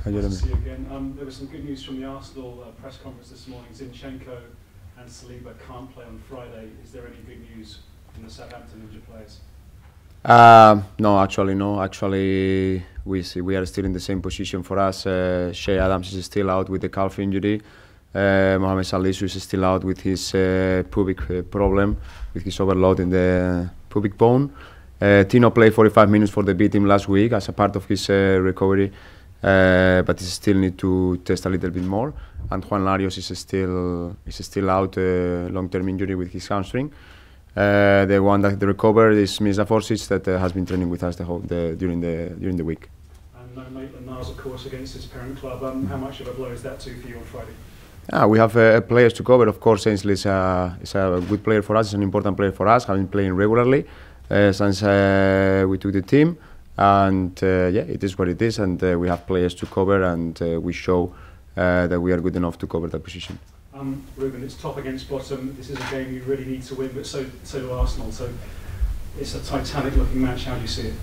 Hi, Jeremy. Nice to see you again. There was some good news from the Arsenal press conference this morning. Zinchenko and Saliba can't play on Friday. Is there any good news from the Southampton injured players? No, actually, no. Actually, we are still in the same position for us. Shea Adams is still out with the calf injury. Mohamed Salisu is still out with his pubic problem, with his overload in the pubic bone. Tino played 45 minutes for the B team last week as a part of his recovery, but he still need to test a little bit more. And Juan Larios is still out, long-term injury with his hamstring. The one that recovered is Mirza Forsic, that has been training with us during the week. And no Maitland-Niles, of course, against his parent club. How much of a blow is that to for you on Friday? We have players to cover. Of course, Ainsley is a good player for us. It's an important player for us, having playing regularly since we took the team. And yeah, it is what it is. And we have players to cover, and we show that we are good enough to cover that position. Rubén, it's top against bottom. This is a game you really need to win, but so do Arsenal. So it's a Titanic-looking match. How do you see it?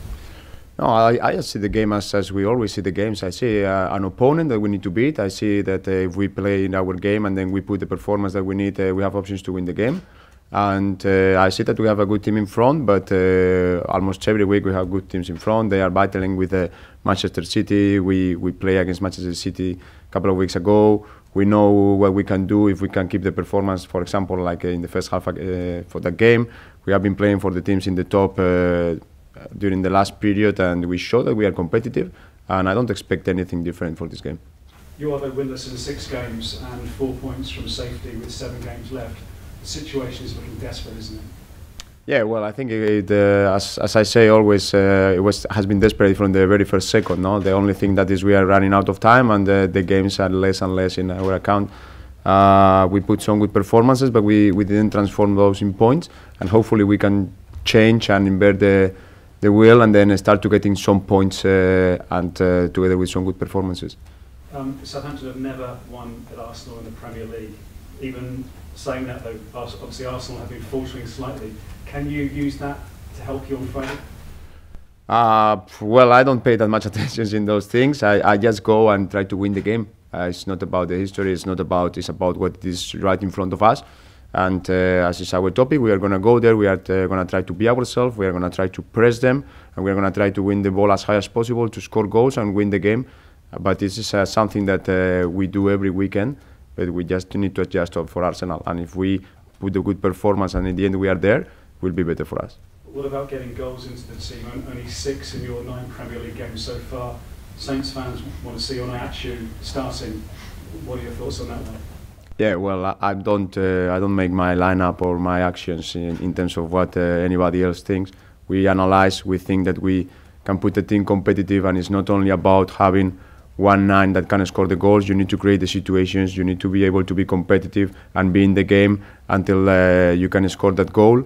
No, I see the game as we always see the games. I see an opponent that we need to beat. I see that if we play in our game and then we put the performance that we need, we have options to win the game. And I see that we have a good team in front, but almost every week we have good teams in front. They are battling with Manchester City. We play against Manchester City a couple of weeks ago. We know what we can do if we can keep the performance, for example, like in the first half for that game. We have been playing for the teams in the top during the last period, and we show that we are competitive, and I don't expect anything different for this game. You are though winless in 6 games and 4 points from safety with 7 games left. The situation is looking desperate, isn't it? Yeah, well, I think as I say always, has been desperate from the very first second. No, the only thing that is we are running out of time, and the games are less and less in our account. We put some good performances, but we didn't transform those in points, and hopefully we can change and invert the wheel, and then start to getting some points and together with some good performances. Southampton have never won at Arsenal in the Premier League. Even saying that, though, obviously Arsenal have been faltering slightly. Can you use that to help you on Friday? Well, I don't pay that much attention in those things. I just go and try to win the game. It's not about the history. It's about what is right in front of us. And as is our topic, we are going to go there. We are going to try to be ourselves. We are going to try to press them, and we are going to try to win the ball as high as possible to score goals and win the game. But this is something that we do every weekend. But we just need to adjust for Arsenal. And if we put a good performance and in the end we are there, it will be better for us. What about getting goals into the team? Only 6 in your 9 Premier League games so far. Saints fans want to see Onayachu starting. What are your thoughts on that one? Yeah, well, I don't make my lineup or my actions in terms of what anybody else thinks. We analyze. We think that we can put the team competitive, and it's not only about having 1-9 that can score the goals. You need to create the situations. You need to be able to be competitive and be in the game until you can score that goal.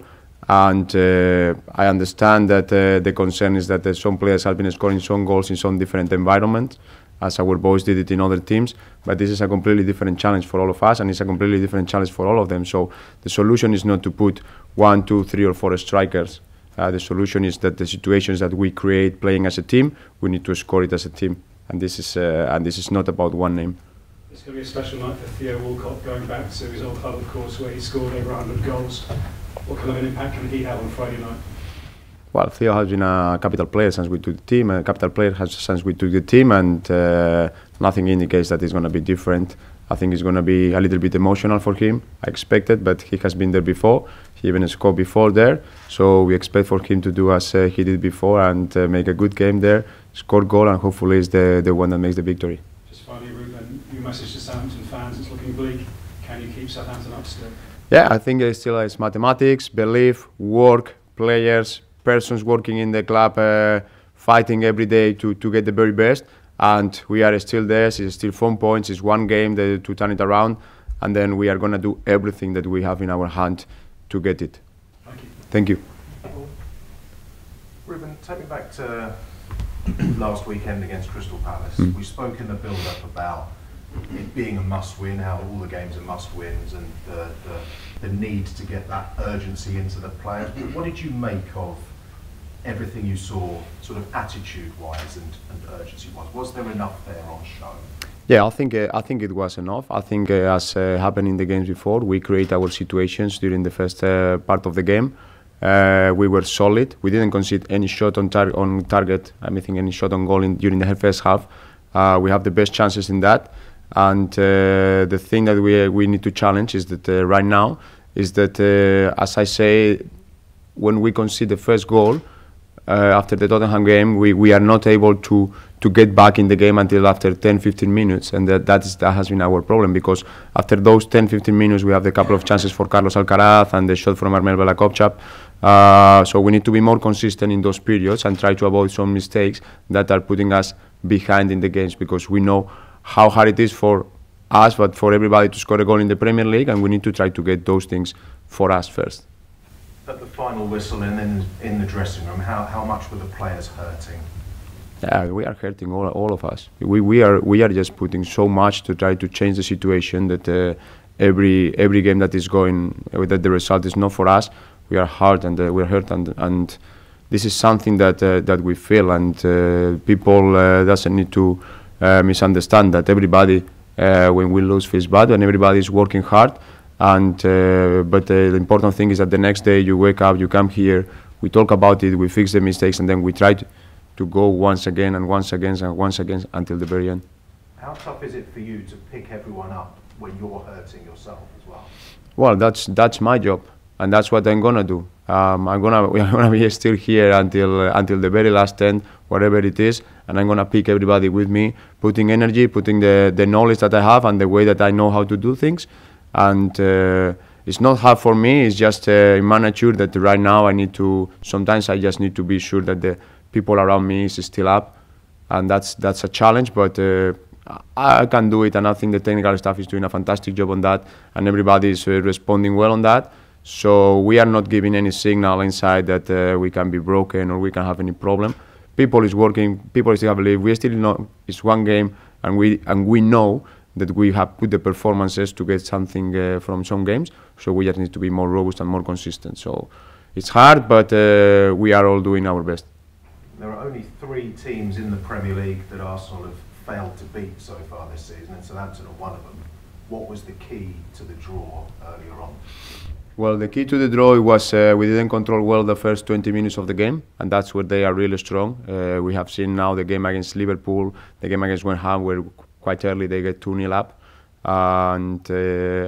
And I understand that the concern is that some players have been scoring some goals in some different environments, as our boys did it in other teams. But this is a completely different challenge for all of us, and it's a completely different challenge for all of them. So the solution is not to put 1, 2, 3 or 4 strikers. The solution is that the situations that we create playing as a team, we need to score it as a team. And this is not about one name. It's going to be a special night for Theo Walcott, going back to his old club, of course, where he scored over 100 goals. What kind of an impact can he have on Friday night? Well, Theo has been a capital player since we took the team. And nothing indicates that it's going to be different. I think it's going to be a little bit emotional for him. I expect it, but he has been there before. He even scored before there, so we expect for him to do as he did before and make a good game there, score goal, and hopefully is the one that makes the victory. Just finally, Rubén, your message to Southampton fans, it's looking bleak. Can you keep Southampton up still? Yeah, I think it still is mathematics, belief, work, players, persons working in the club, fighting every day to get the very best, and we are still there. It's still 4 points. It's one game to turn it around, and then we are going to do everything that we have in our hand to get it. Thank you. Thank you. Rubén, take me back to last weekend against Crystal Palace. We spoke in the build-up about it being a must-win, how all the games are must-wins, and the need to get that urgency into the players. What did you make of everything you saw, sort of attitude-wise and urgency-wise? Was there enough there on show? Yeah, I think it was enough. I think as happened in the games before, we create our situations during the first part of the game. We were solid. We didn't concede any shot on target. I think any shot on goal during the first half. We have the best chances in that. And the thing that we need to challenge is that right now is that, as I say, when we concede the first goal after the Tottenham game, we are not able to get back in the game until after 10-15 minutes, and that has been our problem, because after those 10-15 minutes we have the couple of chances for Carlos Alcaraz and the shot from Armel Belakopchap. So we need to be more consistent in those periods and try to avoid some mistakes that are putting us behind in the games, because we know how hard it is for us, but for everybody to score a goal in the Premier League, and we need to try to get those things for us first. At the final whistle and then in the dressing room, how much were the players hurting? Yeah, we are hurting all of us. We are just putting so much to try to change the situation that every game that is going, that the result is not for us, we are hurt and and this is something that we feel, and people doesn't need to misunderstand that everybody when we lose feels bad, and everybody is working hard. And but the important thing is that the next day you wake up, you come here, we talk about it, we fix the mistakes, and then we try to go once again and once again and once again until the very end. How tough is it for you to pick everyone up when you're hurting yourself as well? Well, that's my job, and that's what I'm gonna do. We're gonna be still here until the very last end, whatever it is, and I'm gonna pick everybody with me, putting energy, putting the knowledge that I have and the way that I know how to do things. And it's not hard for me. It's just in my nature that right now sometimes I just need to be sure that the people around me is still up, and that's a challenge. But I can do it, and I think the technical staff is doing a fantastic job on that, and everybody is responding well on that. So we are not giving any signal inside that we can be broken or we can have any problem. People is working. People still have belief. We still know it's one game, and we know that we have put the performances to get something from some games, so we just need to be more robust and more consistent. So it's hard, but we are all doing our best. There are only 3 teams in the Premier League that Arsenal have failed to beat so far this season, and Southampton are one of them. What was the key to the draw earlier on? Well, the key to the draw was we didn't control well the first 20 minutes of the game, and that's where they are really strong. We have seen now the game against Liverpool, the game against West Ham, where quite early they get 2-0 up, and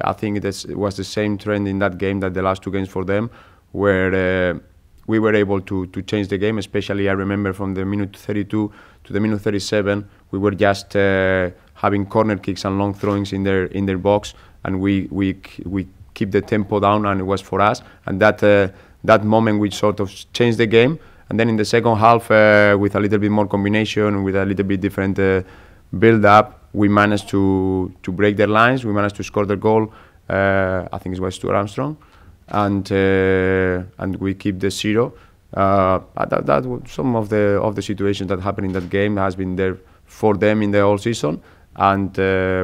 I think it was the same trend in that game that the last 2 games for them, where we were able to change the game. Especially I remember from the minute 32 to the minute 37, we were just having corner kicks and long throwings in their box, and we keep the tempo down, and it was for us. And that moment we sort of changed the game, and then in the second half with a little bit more combination, with a little bit different build up, we managed to break their lines. We managed to score the goal. I think it was Stuart Armstrong, and we keep the 0. That was some of the situations that happened in that game has been there for them in the whole season, and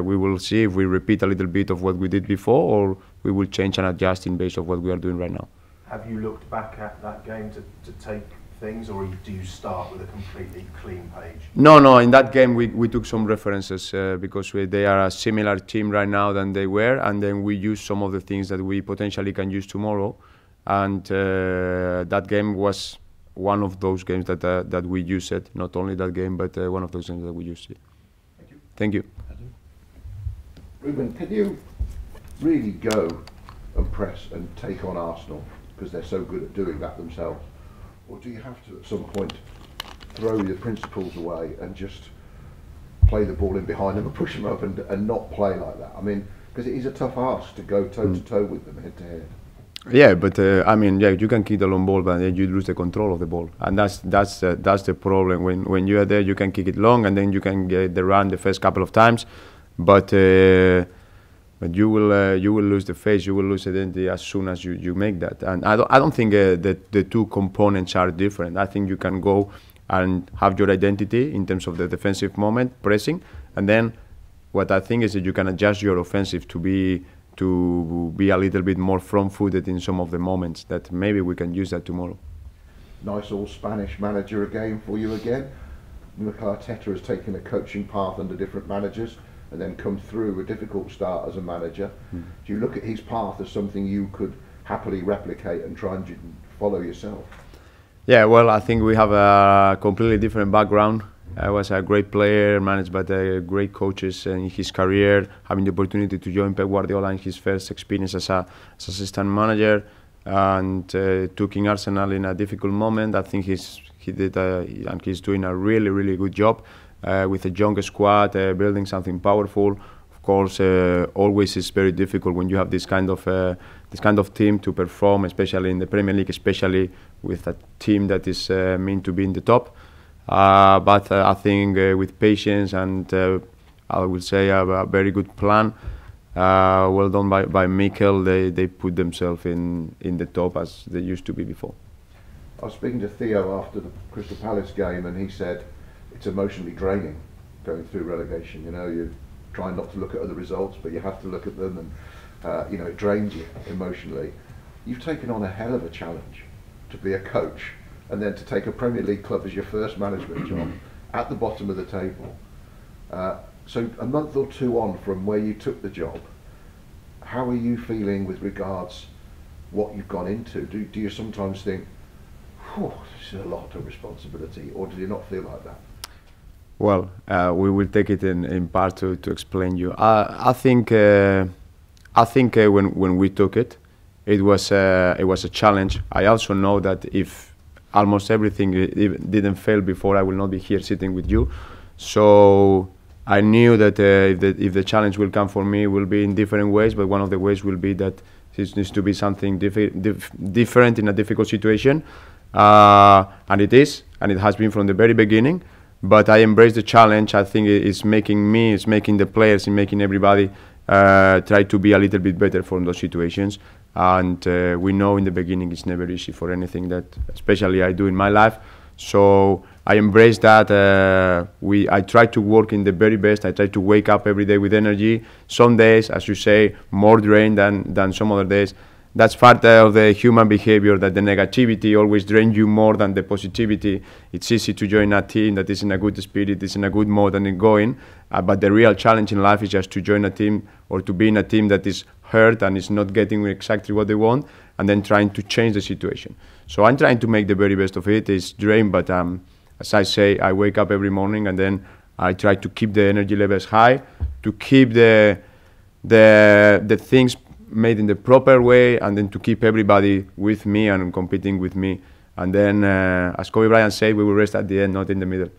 we will see if we repeat a little bit of what we did before, or we will change and adjust in base of what we are doing right now. Have you looked back at that game to take things, or do you start with a completely clean page? No. In that game we took some references because they are a similar team right now than they were, and then we use some of the things that we potentially can use tomorrow. And that game was one of those games that we used it. Not only that game, but one of those games that we used it. Thank you. Rubén, can you really go and press and take on Arsenal because they're so good at doing that themselves? Or do you have to, at some point, throw your principles away and just play the ball in behind them and push them up and not play like that? I mean, because it is a tough ask to go toe-to-toe with them, head-to-head. Yeah, but you can kick the long ball, but then you lose the control of the ball, and that's the problem. When you are there, you can kick it long, and then you can get the run the first couple of times, but you will lose the face, you will lose identity as soon as you make that. And I don't think that the 2 components are different. I think you can go and have your identity in terms of the defensive moment, pressing, and then what I think is that you can adjust your offensive to be a little bit more front-footed in some of the moments that maybe we can use that tomorrow. nice all Spanish manager again for you again. Mikel Arteta has taken a coaching path under different managers and then come through a difficult start as a manager. Do you look at his path as something you could happily replicate and try and follow yourself? Yeah, well, I think we have a completely different background. I was a great player, managed by the great coaches in his career, having the opportunity to join Pep Guardiola in his first experience as assistant manager, and took in Arsenal in a difficult moment. I think he did and he's doing a really good job with a younger squad, building something powerful. Of course, always it's very difficult when you have this kind of team to perform, especially in the Premier League, especially with a team that is meant to be in the top. But I think with patience and I would say a very good plan, well done by Mikel, they put themselves in the top as they used to be before. I was speaking to Theo after the Crystal Palace game, and he said it's emotionally draining going through relegation. You know, you try not to look at other results, but you have to look at them, and you know, it drains you emotionally. You've taken on a hell of a challenge to be a coach and then to take a Premier League club as your first management job at the bottom of the table. So a month or two on from where you took the job, how are you feeling with regards what you've gone into? Do you sometimes think, whew, this is a lot of responsibility, or do you not feel like that? Well, we will take it in part to explain you. I think when we took it, it was a challenge. I also know that if almost everything didn't fail before, I will not be here sitting with you. So I knew that if the challenge will come for me, it will be in different ways, but one of the ways will be that it needs to be something different in a difficult situation. And it is, and it has been from the very beginning. But I embrace the challenge. I think it's making me, it's making the players, it's making everybody try to be a little bit better from those situations. And we know in the beginning it's never easy for anything that, especially I do in my life. So I embrace that. I try to work in the very best. I try to wake up every day with energy. Some days, as you say, more drained than some other days. That's part of the human behavior, that the negativity always drains you more than the positivity. It's easy to join a team that is in a good spirit, is in a good mode and going. But the real challenge in life is just to join a team or to be in a team that is hurt and is not getting exactly what they want, and then trying to change the situation. So I'm trying to make the very best of it. It's drained, but as I say, I wake up every morning and then I try to keep the energy levels high, to keep the things made in the proper way, and then to keep everybody with me and competing with me. And then, as Kobe Bryant said, we will rest at the end, not in the middle.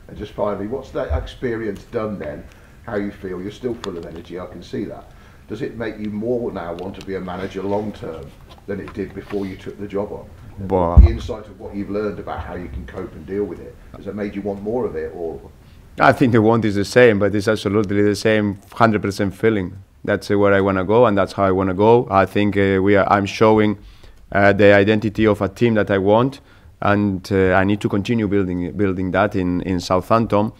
And just finally, what's that experience done then? How you feel? You're still full of energy, I can see that. Does it make you more now want to be a manager long term than it did before you took the job on? The insight of what you've learned about how you can cope and deal with it, has it made you want more of it? Or I think the want is the same, but it's absolutely the same 100% feeling. That's where I want to go, and that's how I want to go. I think I'm showing the identity of a team that I want, and I need to continue building that in Southampton.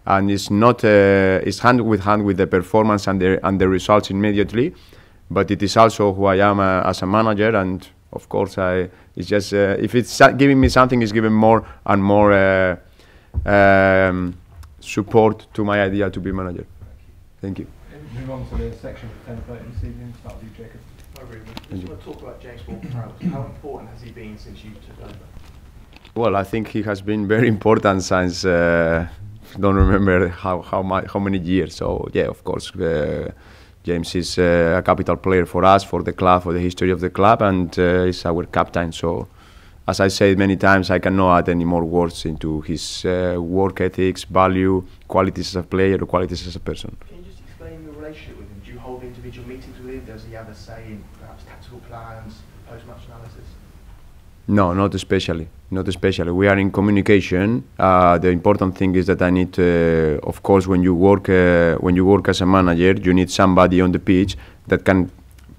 And it's not it's hand with the performance and the results immediately, but it is also who I am as a manager. And of course, it's just if it's giving me something, it's giving more and more support to my idea to be manager. Thank you. Move on to the section for 10:30 this evening. Start with you, Jacob. Hi Rubén. I just want to talk about James Ward-Prowse. How important has he been since you took over? Well, I think he has been very important since don't remember how many years. So yeah, of course, James is a capital player for us, for the club, for the history of the club, and is our captain. So, as I said many times, I cannot add any more words into his work ethics, value, qualities as a player, or qualities as a person. Can you just explain your relationship with him? Do you hold individual meetings with him? Does he have a say in perhaps tactical plans, post-match analysis? No, not especially. Not especially. We are in communication. The important thing is that I need, of course, when you work as a manager, you need somebody on the pitch that can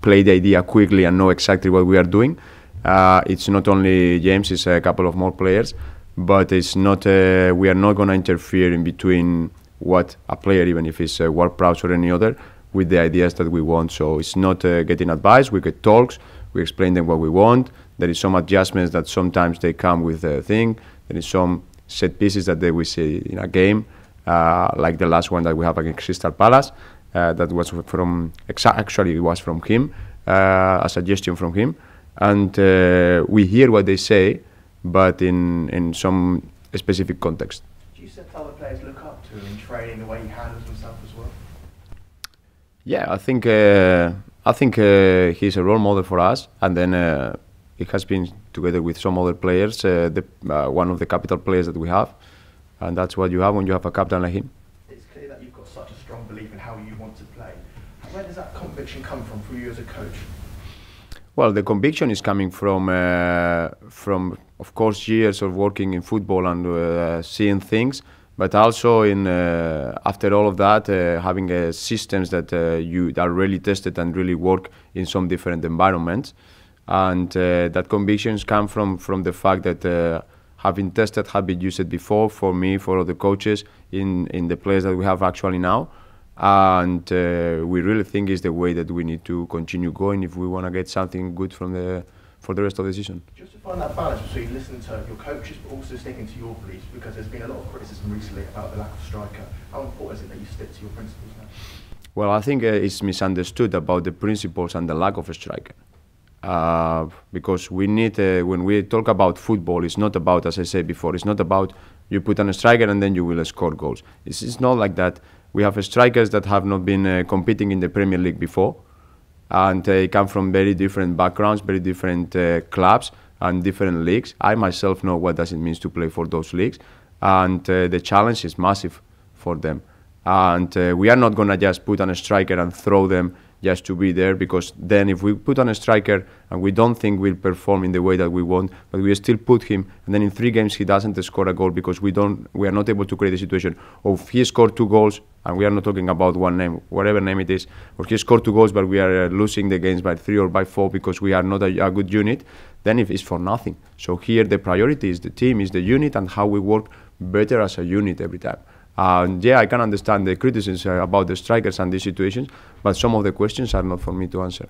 play the idea quickly and know exactly what we are doing. It's not only James; it's a couple of more players, but it's not. We are not going to interfere in between what a player, even if it's Ward-Prowse or any other, with the ideas that we want. So it's not getting advice. We get talks. We explain them what we want. There is some adjustments that sometimes they come with a thing. There is some set pieces that they will see in a game, like the last one that we have against Crystal Palace. That was from, actually it was from him, a suggestion from him. And we hear what they say, but in some specific context. Do you set other players look up to him in training, the way he handles himself as well? Yeah, I think he's a role model for us, and then it has been together with some other players, one of the capital players that we have, and that's what you have when you have a captain like him. It's clear that you've got such a strong belief in how you want to play. Where does that conviction come from for you as a coach? Well, the conviction is coming from of course, years of working in football and seeing things, but also in after all of that, having systems that are really tested and really work in some different environments, and that convictions come from the fact that having tested, have been used before for me, for other coaches in the players that we have actually now. And we really think is the way that we need to continue going if we want to get something good for the rest of the season. Just to find that balance between listening to your coaches but also sticking to your beliefs, because there's been a lot of criticism recently about the lack of striker. How important is it that you stick to your principles now? Well, I think it's misunderstood about the principles and the lack of a striker. Because we need, when we talk about football, it's not about, as I said before, it's not about you put on a striker and then you will score goals. It's not like that. We have strikers that have not been competing in the Premier League before, and they come from very different backgrounds, very different clubs and different leagues. I myself know what does it mean to play for those leagues, and the challenge is massive for them. And we are not going to just put on a striker and throw them just to be there, because then if we put on a striker and we don't think we'll perform in the way that we want, but we still put him, and then in 3 games he doesn't score a goal because we are not able to create a situation of he scored 2 goals, and we are not talking about one name, whatever name it is, or he scored 2 goals but we are losing the games by 3 or by 4 because we are not a good unit, then it's for nothing. So here the priority is the team, is the unit, and how we work better as a unit every time. Yeah, I can understand the criticisms about the strikers and these situations, but some of the questions are not for me to answer.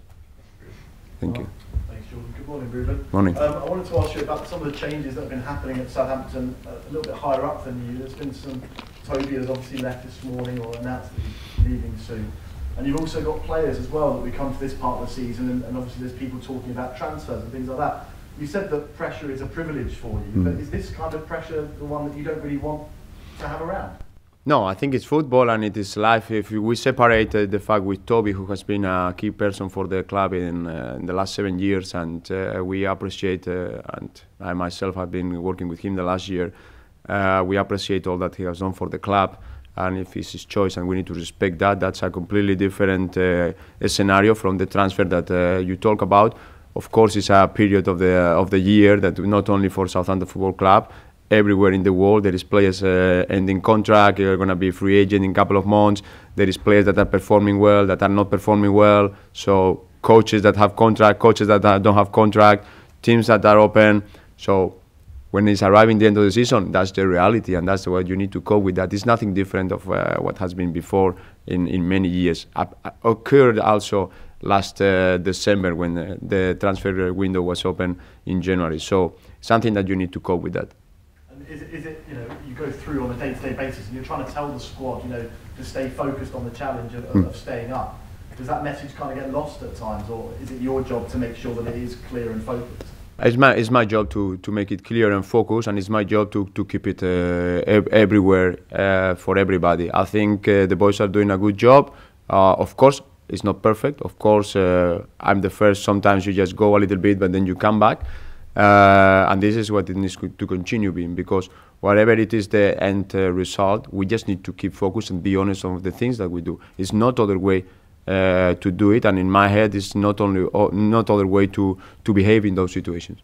Thank you. Thanks, Jordan. Good morning, Rubén. Morning. I wanted to ask you about some of the changes that have been happening at Southampton a little bit higher up than you. There's been some, Toby has obviously left this morning or announced that he's leaving soon. And you've also got players as well that we come to this part of the season, and obviously there's people talking about transfers and things like that. You said that pressure is a privilege for you, but is this kind of pressure the one that you don't really want to have around? No, I think it's football and it is life. If we separate the fact with Toby, who has been a key person for the club in the last 7 years, and we appreciate, and I myself have been working with him the last year, we appreciate all that he has done for the club, and if it's his choice and we need to respect that, that's a completely different scenario from the transfer that you talk about. Of course, it's a period of the year that not only for Southampton Football Club, everywhere in the world there is players ending contract, you're going to be free agent in a couple of months, there is players that are performing well, that are not performing well, so coaches that have contract, coaches that don't have contract, teams that are open. So when it's arriving the end of the season, that's the reality, and that's what you need to cope with. That is nothing different of what has been before in many years. Occurred also last December when the transfer window was open in January. So something that you need to cope with that. Is it you go through on a day-to-day basis and you're trying to tell the squad to stay focused on the challenge of staying up? Does that message kind of get lost at times, or is it your job to make sure that it is clear and focused? It's my job to make it clear and focused, and it's my job to keep it everywhere for everybody. I think the boys are doing a good job. Of course, it's not perfect. Of course, I'm the first. Sometimes you just go a little bit, but then you come back. And this is what it needs to continue being, because whatever it is the end result, we just need to keep focused and be honest on the things that we do. It's not other way to do it, and in my head, it's not other way to behave in those situations.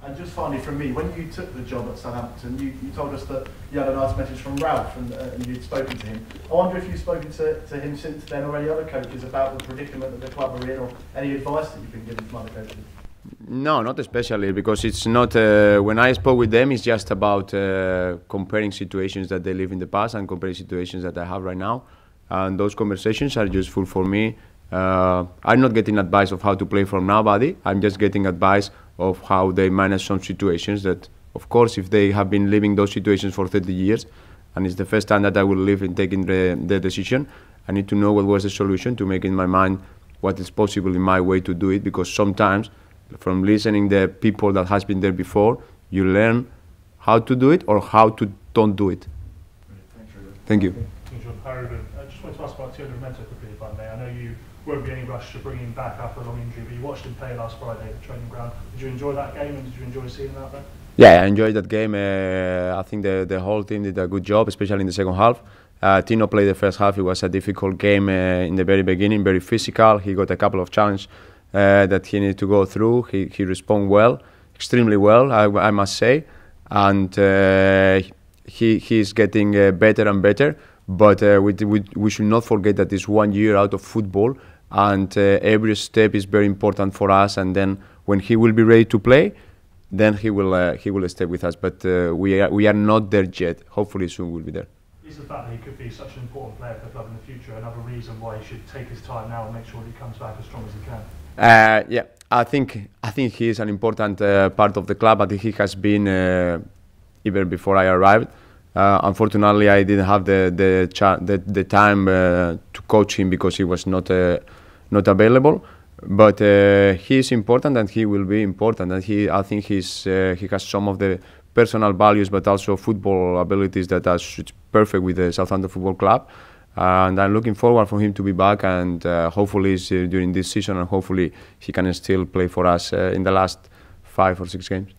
And just finally from me, when you took the job at Southampton, you told us that you had a nice message from Ralph and you'd spoken to him. I wonder if you've spoken to him since then, or any other coaches, about the predicament that the club are in, or any advice that you've been given from other coaches? No, not especially, because it's not, when I spoke with them, it's just about comparing situations that they live in the past and comparing situations that I have right now. And those conversations are useful for me I'm not getting advice of how to play from nobody. I'm just getting advice of how they manage some situations that, of course, if they have been living those situations for 30 years, and it's the first time that I will live in taking the decision, I need to know what was the solution to make in my mind what is possible in my way to do it, because sometimes from listening the people that has been there before, you learn how to do it or how to don't do it. Thank you. Hi, Rubén. I just wanted to ask about Thiago Mento quickly, if I may. I know you won't be any rush to bring him back after a long injury, but you watched him play last Friday at the training ground. Did you enjoy that game, and did you enjoy seeing him out there? Yeah, I enjoyed that game. I think the whole team did a good job, especially in the second half. Tino played the first half. It was a difficult game in the very beginning, very physical. He got a couple of challenges that he needed to go through. He responded well, extremely well, I must say. And he's getting better and better. But we should not forget that it's 1 year out of football, and every step is very important for us. And then when he will be ready to play, then he will stay with us. But we are not there yet. Hopefully soon we'll be there. Is the fact that he could be such an important player for the club in the future another reason why he should take his time now and make sure that he comes back as strong as he can? Yeah, I think he is an important part of the club. I think he has been even before I arrived. Unfortunately, I didn't have the time to coach him because he was not available. But he is important, and he will be important. And I think he has some of the personal values, but also football abilities that are perfect with the Southampton Football Club. And I'm looking forward for him to be back, and hopefully during this season, and hopefully he can still play for us in the last 5 or 6 games.